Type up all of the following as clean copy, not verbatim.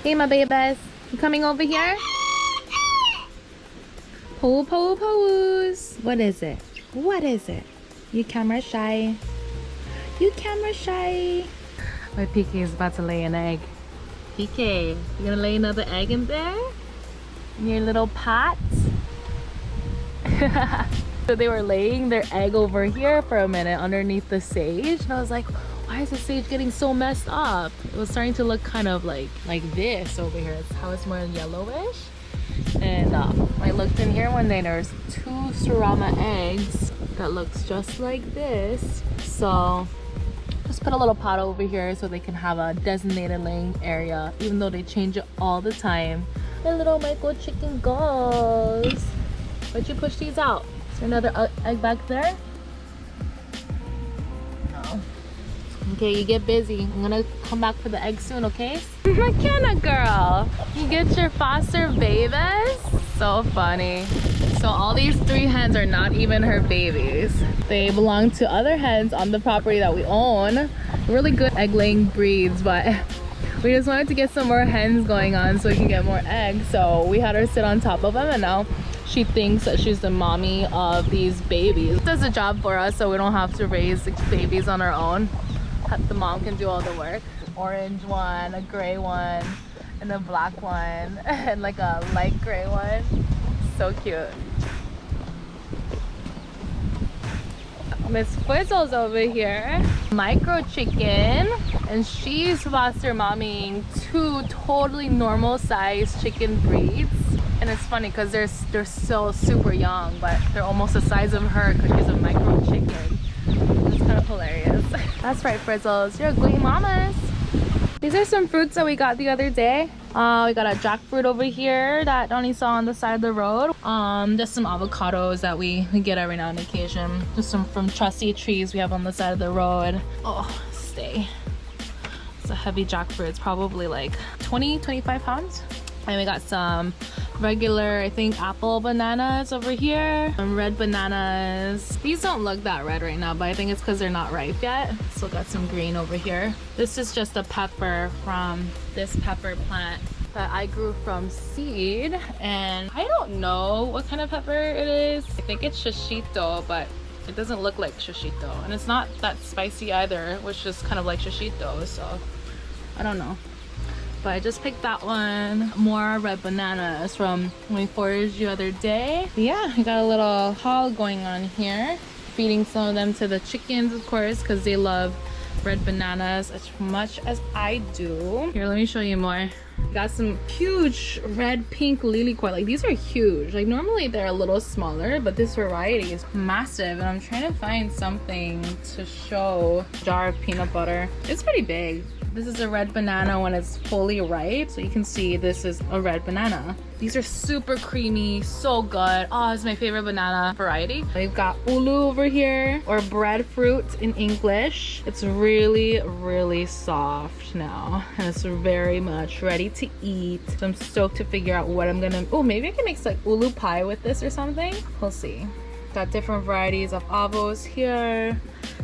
Hey, my babies. You coming over here? Pose. What is it? What is it? You camera shy. You camera shy. My PK is about to lay an egg. PK, you gonna lay another egg in there? In your little pot? So they were laying their egg over here for a minute underneath the sage, and I was like, why is the sage getting so messed up? It was starting to look kind of like this over here. It's how it's more yellowish. And I looked in here one day and there's 2 surama eggs that looks just like this. So just put a little pot over here so they can have a designated laying area, even though they change it all the time. My little micro chicken goes. Why'd you push these out? Is there another egg back there? No. Okay, you get busy. I'm gonna come back for the egg soon, okay? McKenna girl, you get your foster babies? So funny. So all these 3 hens are not even her babies. They belong to other hens on the property that we own. Really good egg laying breeds, but we just wanted to get some more hens going on so we can get more eggs. So we had her sit on top of them, and now she thinks that she's the mommy of these babies. It does a job for us so we don't have to raise the babies on our own. The mom can do all the work. Orange one, a gray one, and a black one, and like a light gray one. So cute. Miss Frizzle's over here, micro chicken, and she's foster mommying 2 totally normal sized chicken breeds. And it's funny because they're still super young, but they're almost the size of her because she's a micro chicken. That's kind of hilarious. That's right, Frizzles, you're great mamas. These are some fruits that we got the other day. We got a jackfruit over here that Donnie saw on the side of the road. Just some avocados that we get every now and occasion. Just some from trusty trees we have on the side of the road. Oh, stay. It's a heavy jackfruit. It's probably like 20-25 pounds. And we got some regular, I think, apple bananas over here. Some red bananas. These don't look that red right now, but I think it's because they're not ripe yet. Still got some green over here. This is just a pepper from this pepper plant that I grew from seed. And I don't know what kind of pepper it is. I think it's shishito, but it doesn't look like shishito. And it's not that spicy either, which is kind of like shishito, so I don't know. But I just picked that one. More red bananas from when we foraged the other day. But yeah, we got a little haul going on here. Feeding some of them to the chickens, of course, because they love red bananas as much as I do. Here, let me show you more. Got some huge red pink Lilikoi. Like, these are huge. Like, normally they're a little smaller, but this variety is massive. And I'm trying to find something to show. Jar of peanut butter. It's pretty big. This is a red banana when it's fully ripe. So you can see this is a red banana. These are super creamy, so good. Oh, it's my favorite banana variety. We've got ulu over here, or breadfruit in English. It's really, really soft now. And it's very much ready to eat. So I'm stoked to figure out what I'm gonna, oh, maybe I can make like ulu pie with this or something. We'll see. Got different varieties of avos here.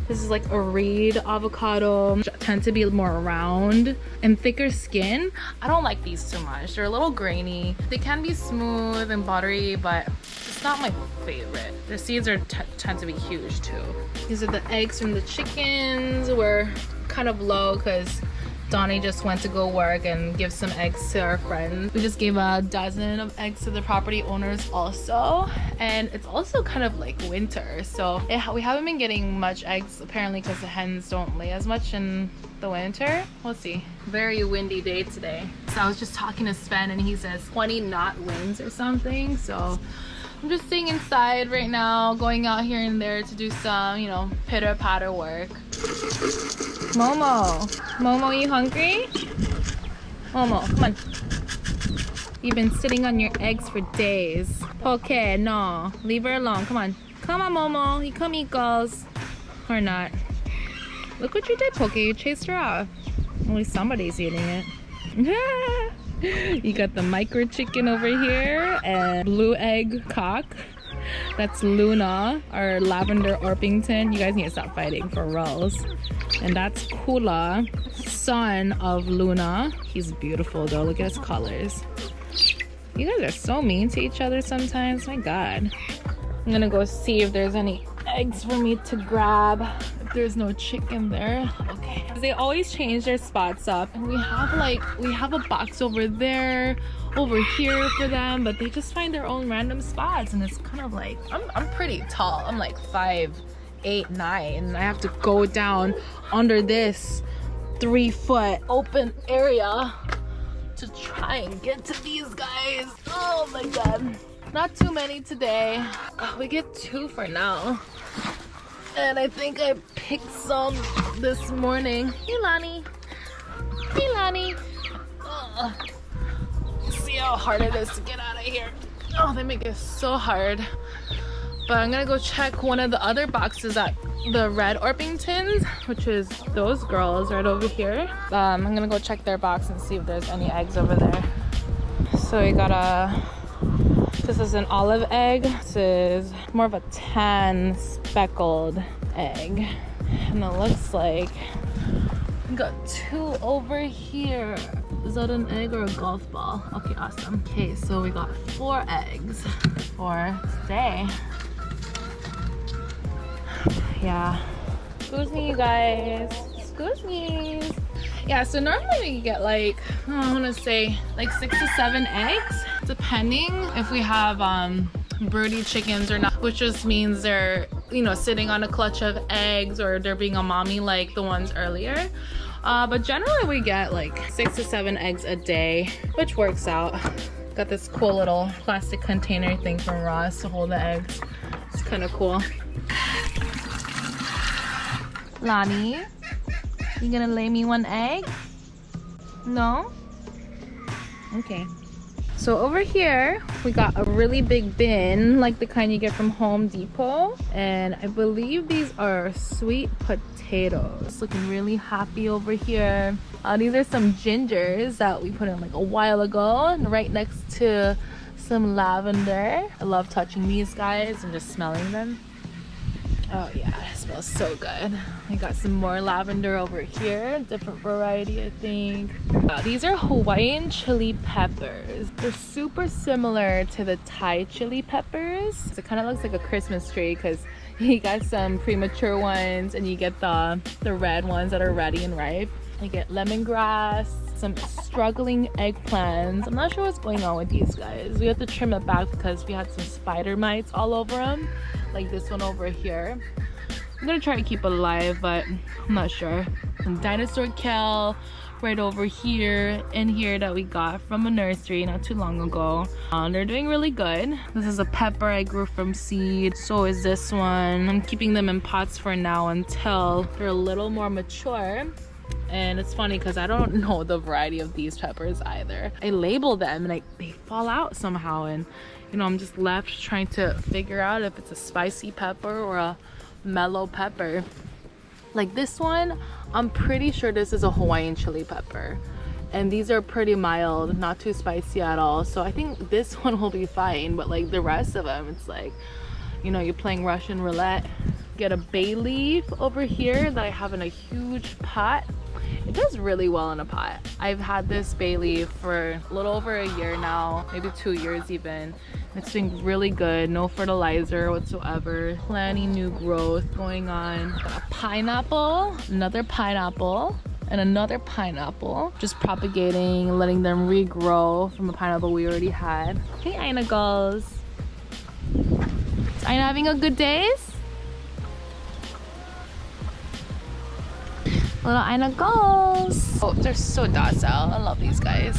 This is like a reed avocado. Tend to be more round and thicker skin. I don't like these too much. They're a little grainy. They can be smooth and buttery, but it's not my favorite. Their seeds are tend to be huge too. These are the eggs from the chickens. We're kind of low because Donnie just went to go work and give some eggs to our friends. We just gave a dozen of eggs to the property owners also. And it's also kind of like winter. So we haven't been getting much eggs apparently because the hens don't lay as much in the winter. We'll see. Very windy day today. So I was just talking to Sven and he says 20 knot winds or something. So I'm just staying inside right now, going out here and there to do some, you know, pitter patter work. Momo, you hungry? Momo, come on. You've been sitting on your eggs for days. Okay, no, leave her alone. Come on, Momo. You come eat, girls, or not? Look what you did, Poke. You chased her off. At least somebody's eating it. You got the micro chicken over here and blue egg cock. That's Luna, our lavender Orpington. You guys need to stop fighting for roles. And that's Kula, son of Luna. He's beautiful though. Look at his colors. You guys are so mean to each other sometimes. My God. I'm gonna go see if there's any eggs for me to grab. If there's no chicken there. Okay. They always change their spots up. And we have a box over there, over here for them, but they just find their own random spots. And it's kind of like, I'm pretty tall. I'm like 5'8", 9", and I have to go down under this 3-foot open area to try and get to these guys. Oh my God. Not too many today. Oh, we get 2 for now. And I think I picked some this morning. Hey, Lonnie. Hey, Lonnie. Oh. See how hard it is to get out of here. Oh, they make it so hard. But I'm gonna go check one of the other boxes at the red Orpingtons, which is those girls right over here. I'm gonna go check their box and see if there's any eggs over there. So we got this is an olive egg. This is more of a tan speckled egg. And it looks like we got 2 over here. Is that an egg or a golf ball? Okay, awesome. Okay, so we got 4 eggs for today. Yeah. Excuse me, you guys. Excuse me. Yeah, so normally we get like, I want to say like 6 to 7 eggs, depending if we have broody chickens or not, which just means they're, you know, sitting on a clutch of eggs or they're being a mommy like the ones earlier. But generally we get like 6 to 7 eggs a day, which works out. Got this cool little plastic container thing from Ross to hold the eggs. It's kind of cool. Lonnie, you gonna lay me 1 egg? No? Okay. So over here, we got a really big bin, like the kind you get from Home Depot. And I believe these are sweet potatoes. Looking really happy over here. These are some gingers that we put in like a while ago, and right next to some lavender. I love touching these guys and just smelling them. Oh yeah, it smells so good. I got some more lavender over here, different variety I think. These are Hawaiian chili peppers. They're super similar to the Thai chili peppers. It kind of looks like a Christmas tree because you got some premature ones and you get the red ones that are ready and ripe. You get lemongrass, some struggling eggplants. I'm not sure what's going on with these guys. We have to trim it back because we had some spider mites all over them, like this one over here. I'm gonna try to keep it alive, but I'm not sure. Some dinosaur kale right over here and here that we got from a nursery not too long ago. They're doing really good. This is a pepper I grew from seed. So is this one. I'm keeping them in pots for now until they're a little more mature. And it's funny because I don't know the variety of these peppers either. I label them and they fall out somehow, and you know, I'm just left trying to figure out if it's a spicy pepper or a mellow pepper. Like this one, I'm pretty sure this is a Hawaiian chili pepper, and these are pretty mild, not too spicy at all. So I think this one will be fine, but like the rest of them, it's like, you know, you're playing Russian roulette. Get a bay leaf over here that I have in a huge pot. It does really well in a pot. I've had this bay leaf for a little over a year now, maybe 2 years even. It's doing really good, no fertilizer whatsoever. Plenty new growth going on. Got a pineapple, another pineapple, and another pineapple. Just propagating, letting them regrow from a pineapple we already had. Hey, Aina girls. Is Aina having a good days? Little Aina goes. Oh, they're so docile. I love these guys.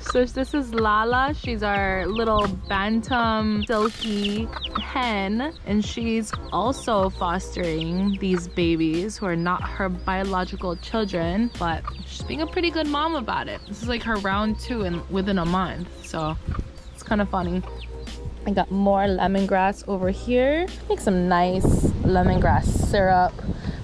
So this is Lala. She's our little bantam silky hen, and she's also fostering these babies who are not her biological children, but she's being a pretty good mom about it. This is like her round 2 and within a month, so it's kind of funny. I got more lemongrass over here. Make some nice lemongrass syrup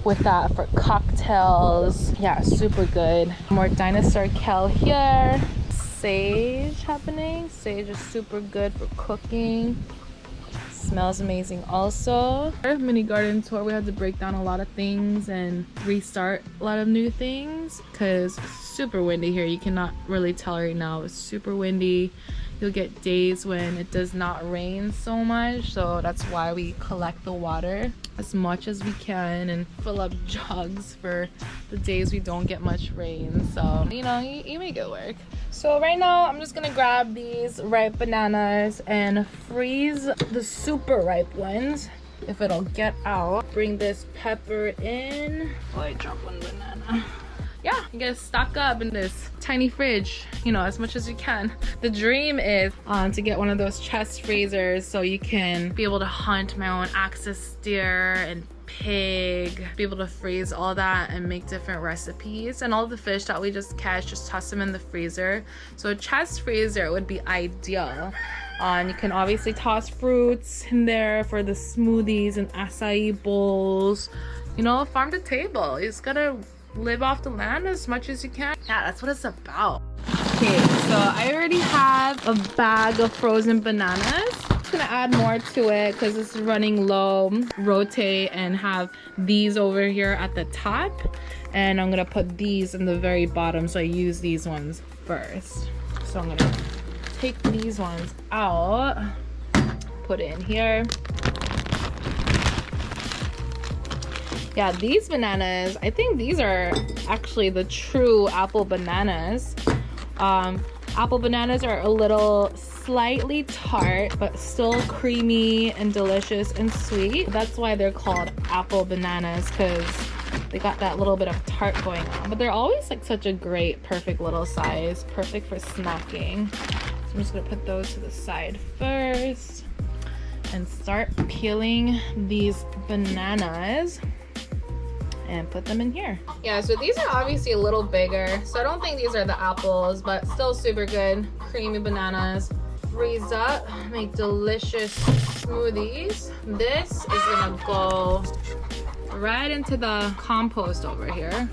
with that for cocktails. Yeah, super good. More dinosaur kale here. Sage happening. Sage is super good for cooking. smells amazing also. Our mini garden tour, we had to break down a lot of things and restart a lot of new things because it's super windy here. You cannot really tell right now. It's super windy. You'll get days when it does not rain so much, so that's why we collect the water as much as we can and fill up jugs for the days we don't get much rain. So you know, you make it work. So right now I'm just gonna grab these ripe bananas and freeze the super ripe ones if it'll get out. Bring this pepper in. Oh, I dropped one banana. Yeah, you gotta stock up in this tiny fridge, you know, as much as you can. The dream is to get one of those chest freezers so you can be able to hunt my own axis deer and pig, be able to freeze all that and make different recipes. And all the fish that we just catch, just toss them in the freezer. So a chest freezer would be ideal. And you can obviously toss fruits in there for the smoothies and acai bowls. You know, farm to table. You just gotta live off the land as much as you can. Yeah, that's what it's about. Okay, so I already have a bag of frozen bananas. I'm just gonna add more to it because it's running low. Rotate and have these over here at the top, and I'm gonna put these in the very bottom, so I use these ones first. So I'm gonna take these ones out, put it in here. Yeah, these bananas, I think these are actually the true apple bananas. Apple bananas are a little slightly tart, but still creamy and delicious and sweet. That's why they're called apple bananas, because they got that little bit of tart going on. But they're always like such a great, perfect little size, perfect for snacking. So I'm just gonna put those to the side first and start peeling these bananas and put them in here. Yeah, so these are obviously a little bigger, so I don't think these are the apples, but still super good. Creamy bananas. Freeze up, make delicious smoothies. This is gonna go right into the compost over here.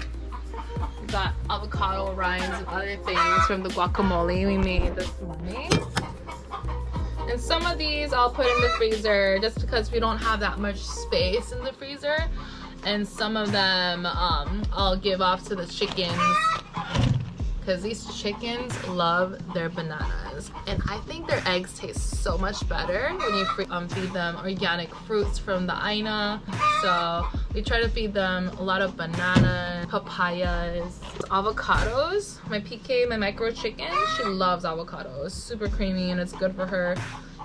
We've got avocado rinds and other things from the guacamole we made this morning. And some of these I'll put in the freezer just because we don't have that much space in the freezer. And some of them I'll give off to the chickens because these chickens love their bananas. And I think their eggs taste so much better when you feed them organic fruits from the Aina. So we try to feed them a lot of bananas, papayas, avocados. My PK, my micro chicken, she loves avocados. Super creamy and it's good for her.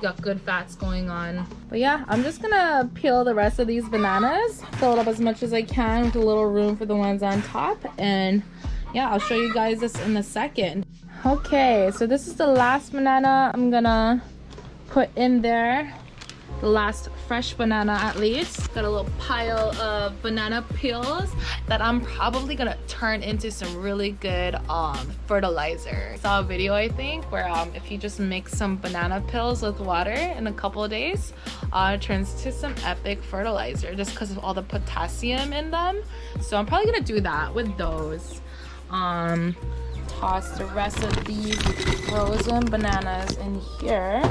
Got good fats going on. But yeah, I'm just gonna peel the rest of these bananas, fill it up as much as I can with a little room for the ones on top, and yeah, I'll show you guys this in a second. Okay, so this is the last banana I'm gonna put in there. The last fresh banana at least. Got a little pile of banana peels that I'm probably gonna turn into some really good fertilizer. I saw a video I think where if you just mix some banana peels with water in a couple of days, it turns to some epic fertilizer just because of all the potassium in them. So I'm probably gonna do that with those. Toss the rest of these frozen bananas in here.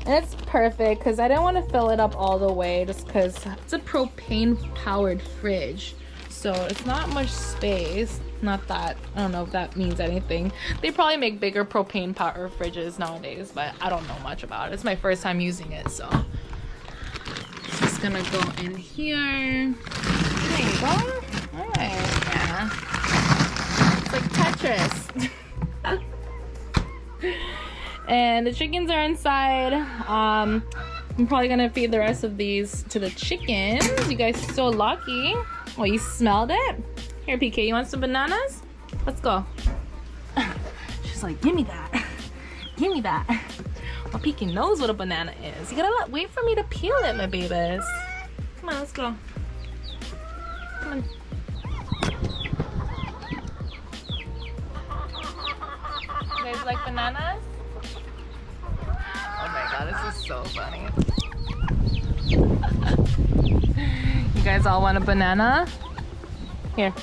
And it's perfect because I didn't want to fill it up all the way just because it's a propane powered fridge. So it's not much space. Not that, I don't know if that means anything. They probably make bigger propane powered fridges nowadays, but I don't know much about it. It's my first time using it, so. It's just gonna go in here. There you go. All right, yeah. It's like Tetris. And the chickens are inside. I'm probably gonna feed the rest of these to the chickens. You guys are so lucky. Oh, you smelled it? Here, PK, you want some bananas? Let's go. She's like, give me that. Give me that. Well, PK knows what a banana is. You gotta wait for me to peel it, my babies. Come on, let's go. Come on. You guys like bananas? Oh my god, this is so funny. You guys all want a banana? Here.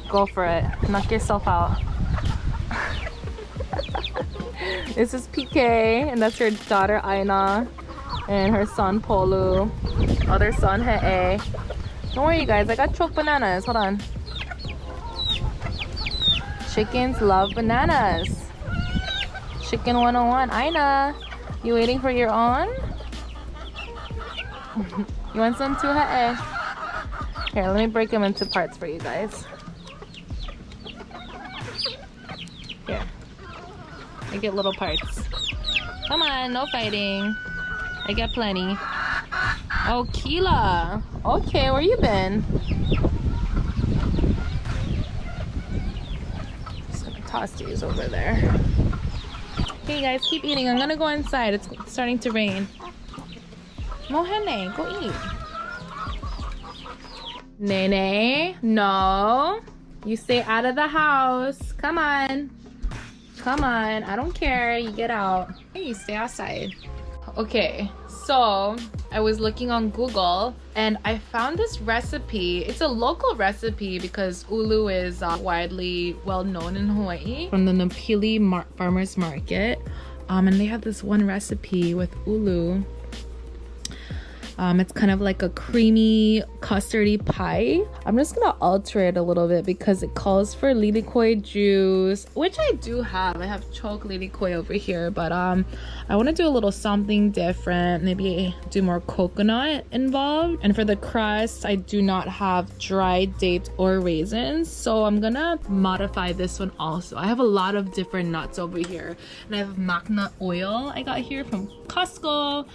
Go for it. Knock yourself out. This is PK, and that's her daughter Aina, and her son Polu, other son He'e. Don't worry, you guys, I got choke bananas. Hold on. Chickens love bananas. Chicken 101. Aina, you waiting for your own? You want some too, He'e? Here, let me break them into parts for you guys. Here. I get little parts. Come on, no fighting. I get plenty. Oh, Keela. Okay, where you been? Just gonna toss these over there. Hey guys, keep eating. I'm gonna go inside. It's starting to rain. Mohene, go eat. Nene, no. You stay out of the house. Come on. Come on. I don't care. You get out. Hey, you stay outside. Okay, so I was looking on Google and I found this recipe. It's a local recipe because ulu is widely well known in Hawaii, from the Napili Farmers Market. And they have this one recipe with ulu. It's kind of like a creamy, custardy pie. I'm just gonna alter it a little bit because it calls for Lilikoi juice, which I do have. I have choke Lilikoi over here, but I want to do a little something different. Maybe do more coconut involved. And for the crust, I do not have dried dates or raisins, so I'm gonna modify this one also. I have a lot of different nuts over here, and I have mac nut oil I got here from Costco.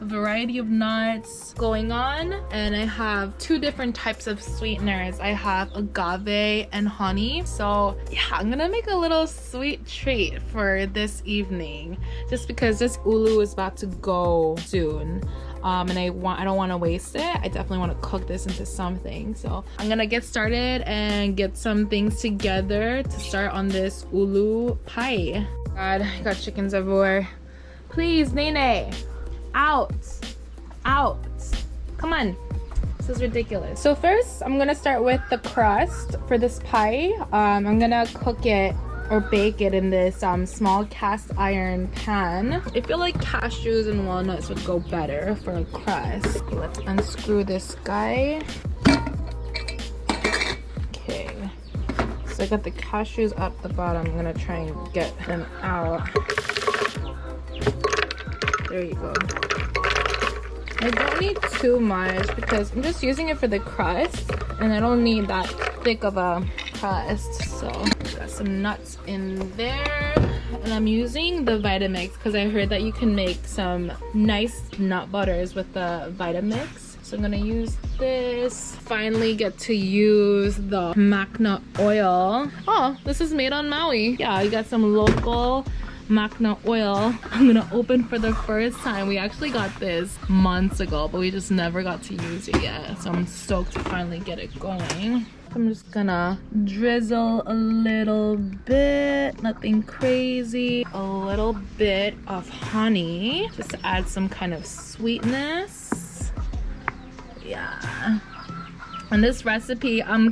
A variety of nuts going on, and I have two different types of sweeteners. I have agave and honey. So yeah, I'm gonna make a little sweet treat for this evening, just because this ulu is about to go soon. And I don't want to waste it. I definitely want to cook this into something. So I'm gonna get started and get some things together to start on this ulu pie. God, I got chickens everywhere. Please, Nene. Out. Come on. This is ridiculous. So first, I'm gonna start with the crust for this pie. I'm gonna cook it or bake it in this small cast iron pan. I feel like cashews and walnuts would go better for a crust. Okay, let's unscrew this guy. Okay. So I got the cashews at the bottom. I'm gonna try and get them out. There you go. I don't need too much because I'm just using it for the crust, and I don't need that thick of a crust. So got some nuts in there, and I'm using the Vitamix because I heard that you can make some nice nut butters with the Vitamix. So I'm gonna use this. Finally get to use the mac nut oil. Oh, this is made on Maui. Yeah, you got some local mac nut oil. I'm gonna open for the first time. We actually got this months ago, but we just never got to use it yet. So I'm stoked to finally get it going. I'm just gonna drizzle a little bit, nothing crazy. A little bit of honey, just to add some kind of sweetness. Yeah. And this recipe, I'm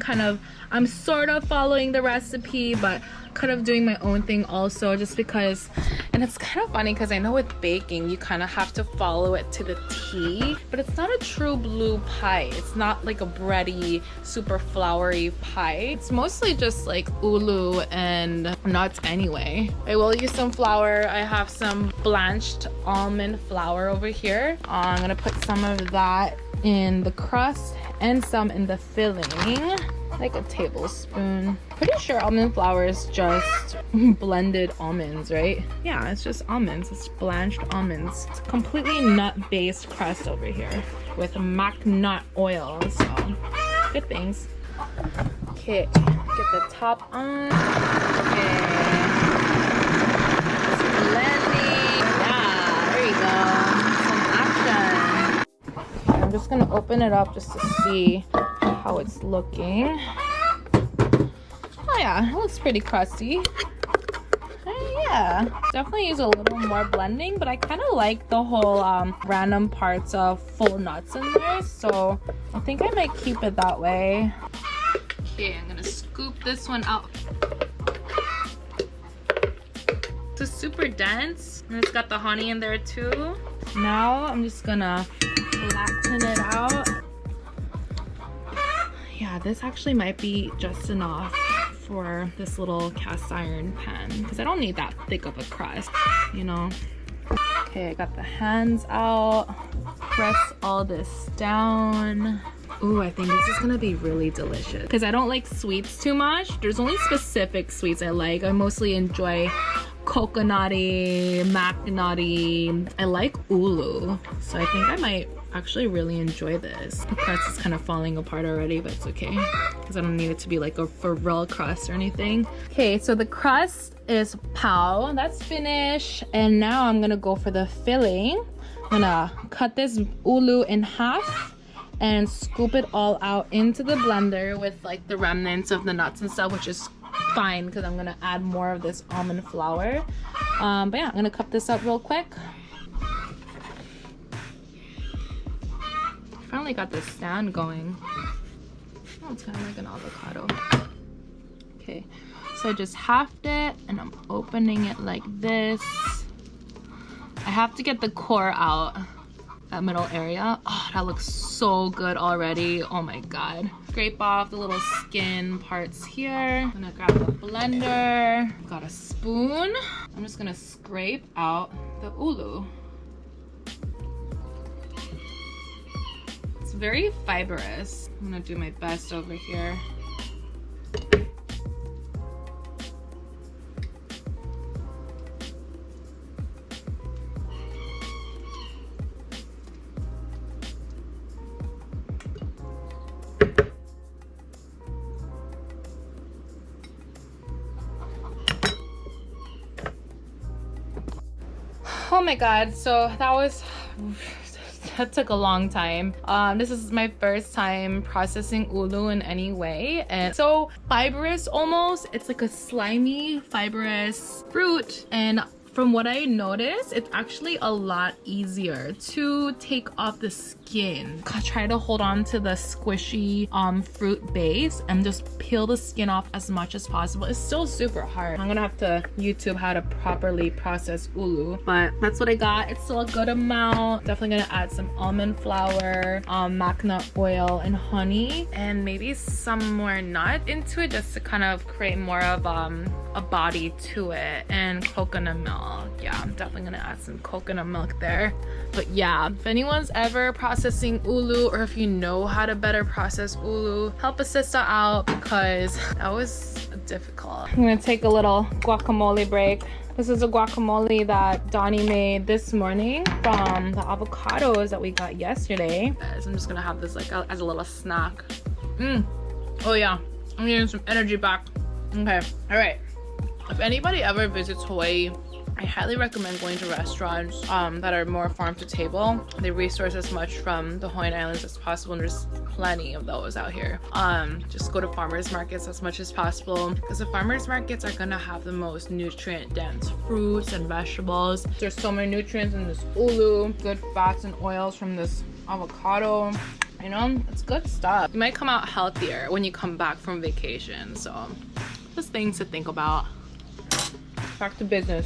sort of following the recipe, but kind of doing my own thing also, just because. And it's kind of funny because I know with baking you kind of have to follow it to the T, but it's not a true blue pie. It's not like a bready, super floury pie. It's mostly just like ulu and nuts anyway. I will use some flour. I have some blanched almond flour over here. I'm gonna put some of that in the crust and some in the filling, like a tablespoon. Pretty sure almond flour is just blended almonds, right? Yeah, it's just almonds. It's blanched almonds. It's a completely nut-based crust over here with mac nut oil, so good things. Okay, get the top on. Okay. Just blending. Yeah, there you go. Some action. I'm just gonna open it up just to see how it's looking. Oh yeah, it looks pretty crusty. Yeah, definitely use a little more blending, but I kind of like the whole random parts of full nuts in there, so I think I might keep it that way. Okay, I'm gonna scoop this one out. This is super dense, and it's got the honey in there too. Now I'm just gonna flatten it out. Yeah, this actually might be just enough for this little cast iron pan because I don't need that thick of a crust, you know. Okay, I got the hands out. Press all this down. Ooh, I think this is gonna be really delicious because I don't like sweets too much. There's only specific sweets I like. I mostly enjoy coconutty, macanutty. I like ulu, so I think I might actually really enjoy this. The crust is kind of falling apart already, but it's okay because I don't need it to be like a for real crust or anything. Okay, so the crust is pow. That's finished, and now I'm gonna go for the filling. I'm gonna cut this ulu in half and scoop it all out into the blender with like the remnants of the nuts and stuff, which is fine because I'm gonna add more of this almond flour. But yeah, I'm gonna cut this up real quick. Finally got this stand going. Oh, it's kind of like an avocado. Okay, so I just halved it and I'm opening it like this. I have to get the core out, that middle area. Oh, that looks so good already. Oh my god. Scrape off the little skin parts here. I'm gonna grab the blender. Got a spoon. I'm just gonna scrape out the ulu. It's very fibrous. I'm gonna do my best over here. Oh my god, so that took a long time. This is my first time processing ulu in any way, and so fibrous almost. It's like a slimy fibrous fruit, and from what I noticed, it's actually a lot easier to take off the skin. Try to hold on to the squishy fruit base and just peel the skin off as much as possible. It's still super hard. I'm gonna have to YouTube how to properly process ulu, but that's what I got. It's still a good amount. Definitely gonna add some almond flour, maca oil, and honey, and maybe some more nut into it just to kind of create more of a body to it, and coconut milk. Yeah, I'm definitely gonna add some coconut milk there. But yeah, if anyone's ever processing ulu, or if you know how to better process ulu, help a sister out because that was difficult. I'm gonna take a little guacamole break. This is a guacamole that Donnie made this morning from the avocados that we got yesterday. So I'm just gonna have this like as a little snack. Oh yeah, I'm getting some energy back. Okay, all right. If anybody ever visits Hawaii, I highly recommend going to restaurants that are more farm to table. They resource as much from the Hawaiian Islands as possible, and there's plenty of those out here. Just go to farmers markets as much as possible because the farmers markets are gonna have the most nutrient dense fruits and vegetables. There's so many nutrients in this ulu, good fats and oils from this avocado. You know, it's good stuff. You might come out healthier when you come back from vacation, so just things to think about. Back to business.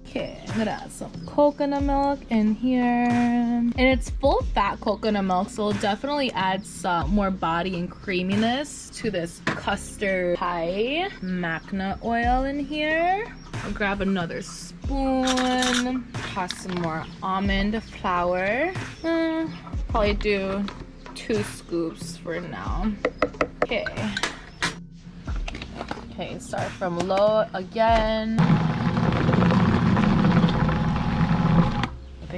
Okay, I'm gonna add some coconut milk in here, and it's full fat coconut milk, so it'll definitely add some more body and creaminess to this custard pie. Maca oil in here. I'll grab another spoon, toss some more almond flour. Probably do 2 scoops for now. Okay, start from low again.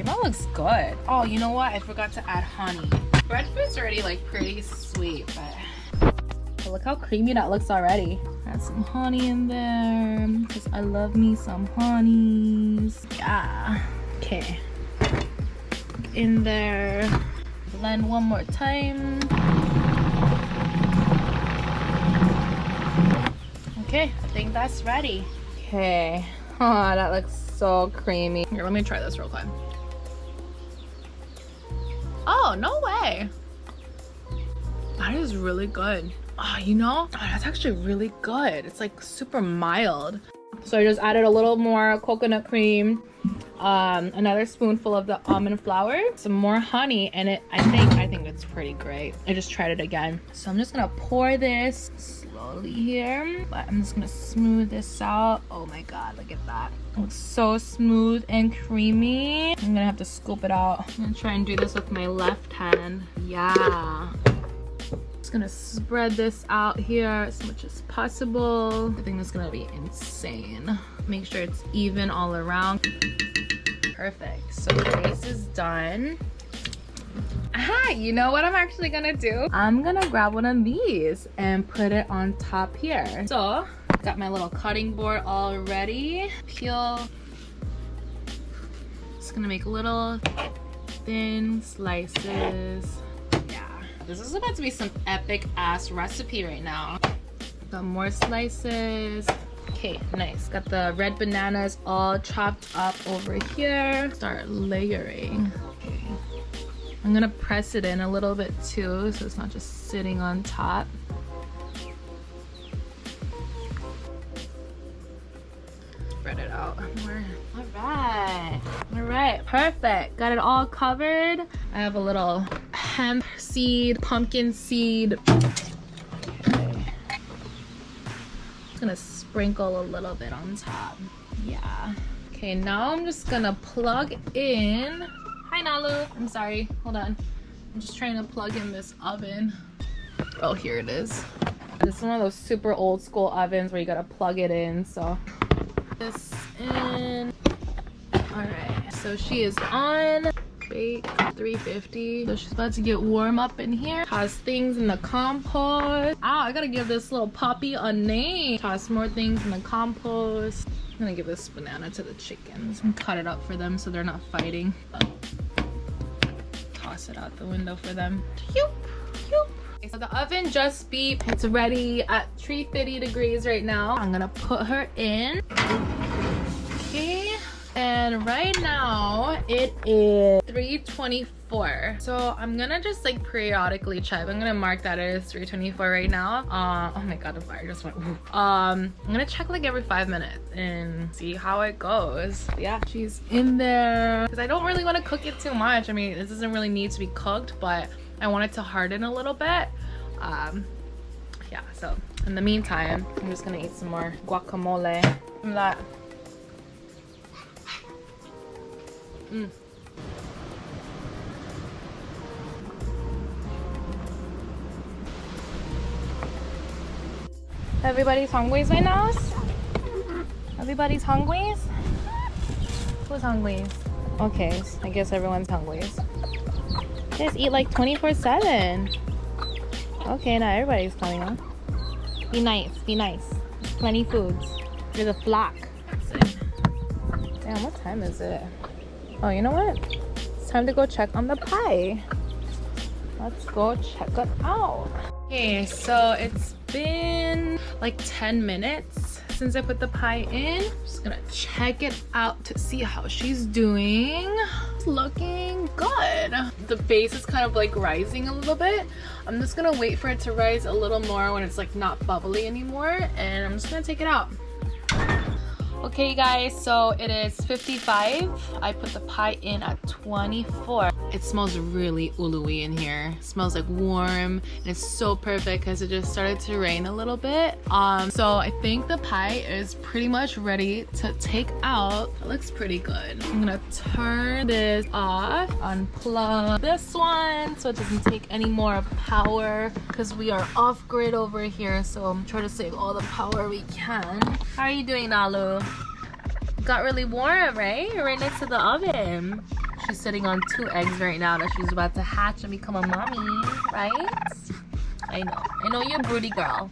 That looks good. Oh, you know what? I forgot to add honey. Breadfruit's already like pretty sweet, but look how creamy that looks already. Add some honey in there because I love me some honeys. Yeah. Okay. In there. Blend one more time. Okay, I think that's ready. Okay. Oh, that looks so creamy. Here, let me try this real quick. Oh, no way. That is really good. Oh, you know, that's actually really good. It's like super mild. So I just added a little more coconut cream, another spoonful of the almond flour, some more honey, and I think it's pretty great. I just tried it again. So I'm just gonna pour this slowly here, but I'm just gonna smooth this out. Oh my god, look at that. It looks so smooth and creamy. I'm gonna have to scoop it out. I'm gonna try and do this with my left hand. Yeah. Just gonna spread this out here as much as possible. I think that's gonna be insane. Make sure it's even all around. Perfect. So the base is done. Aha, you know what I'm actually gonna do? I'm gonna grab one of these and put it on top here. So, got my little cutting board all ready. Peel. Just gonna make little thin slices. This is about to be some epic ass recipe right now. Got more slices. Okay, nice. Got the red bananas all chopped up over here. Start layering. Okay. I'm gonna press it in a little bit too, so it's not just sitting on top. Spread it out more. All right, perfect. Got it all covered. I have a little hemp seed, pumpkin seed. Okay. Just gonna sprinkle a little bit on top. Yeah. Okay, now I'm just gonna plug in. Hi Nalu. I'm sorry, hold on. I'm just trying to plug in this oven. Oh, here it is. This is one of those super old school ovens where you gotta plug it in, so. This in. All right, so she is on bake 350. So she's about to get warm up in here. Toss things in the compost. Oh, I gotta give this little puppy a name. Toss more things in the compost. I'm gonna give this banana to the chickens and cut it up for them so they're not fighting. Toss it out the window for them. Yoop, yoop. Okay, so the oven just beeped. It's ready at 350 degrees right now. I'm gonna put her in. Okay. And right now it is 3:24. So I'm gonna just like periodically check. I'm gonna mark that it is 3:24 right now. Oh my god, the fire just went. I'm gonna check like every 5 minutes and see how it goes. Yeah, she's in there. Because I don't really want to cook it too much. I mean, this doesn't really need to be cooked, but I want it to harden a little bit. Yeah, so in the meantime, I'm just gonna eat some more guacamole. I'm not. Everybody's hungry right now? Everybody's hungry? Who's hungry? Okay, I guess everyone's hungry. Just eat like 24/7. Okay, now everybody's coming on. Be nice, be nice. There's plenty foods. There's a flock. That's it. Damn, what time is it? Oh, you know what? It's time to go check on the pie. Let's go check it out. Okay, so it's been like 10 minutes since I put the pie in. Just gonna check it out to see how she's doing. It's looking good. The base is kind of like rising a little bit. I'm just gonna wait for it to rise a little more when it's like not bubbly anymore, and I'm just gonna take it out. Okay guys, so it is 55. I put the pie in at 24. It smells really ulu-y in here. It smells like warm, and it's so perfect because it just started to rain a little bit. So I think the pie is pretty much ready to take out. It looks pretty good. I'm gonna turn this off, unplug this one so it doesn't take any more power because we are off grid over here, so I'm trying to save all the power we can. How are you doing, Nalu? Got really warm, right? You're right next to the oven. She's sitting on 2 eggs right now that she's about to hatch and become a mommy, right? I know you're a broody girl.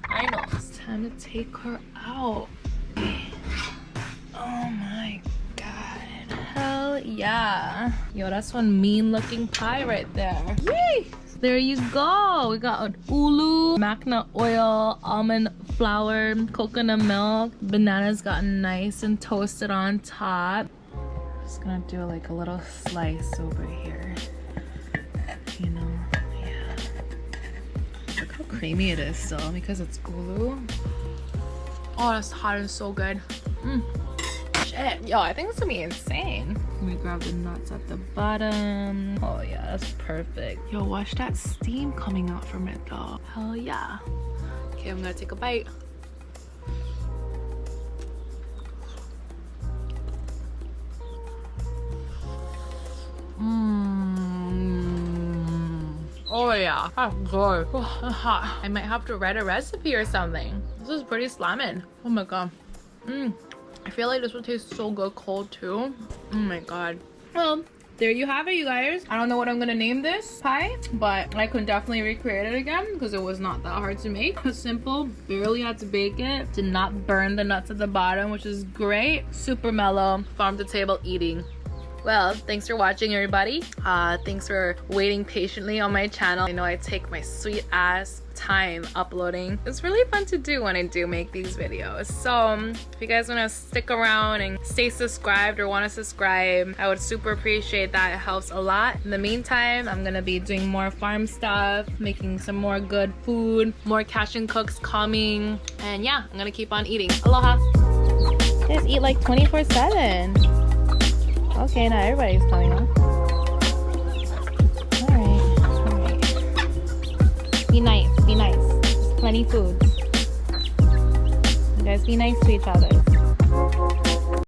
I know. It's time to take her out. Oh my god. Hell yeah. Yo, that's one mean looking pie right there. Yay! There you go. We got an ulu, macna oil, almond flour, coconut milk. Bananas got nice and toasted on top. Just gonna do like a little slice over here. You know, yeah. Look how creamy it is still because it's ulu. Oh, this hot is so good. Shit. Yo, I think it's gonna be insane. Let me grab the nuts at the bottom. Oh yeah, that's perfect. Yo, watch that steam coming out from it though. Hell yeah. Okay, I'm gonna take a bite. Oh yeah, that's good. Oh, that's hot. I might have to write a recipe or something. This is pretty slamming. Oh my god. I feel like this would taste so good cold too. Oh my god. Well, there you have it, you guys. I don't know what I'm gonna name this pie, but I could definitely recreate it again because it was not that hard to make. It was simple, barely had to bake it. Did not burn the nuts at the bottom, which is great. Super mellow, farm to table eating. Well, thanks for watching, everybody. Thanks for waiting patiently on my channel. I know I take my sweet ass time uploading. It's really fun to do when I do make these videos. So if you guys want to stick around and stay subscribed or want to subscribe, I would super appreciate that. It helps a lot. In the meantime, I'm gonna be doing more farm stuff, making some more good food, more cash and cooks coming, and yeah, I'm gonna keep on eating. Aloha. You guys eat like 24/7. Okay, now everybody's coming on. Alright. Be nice, be nice. There's plenty food. You guys be nice to each other.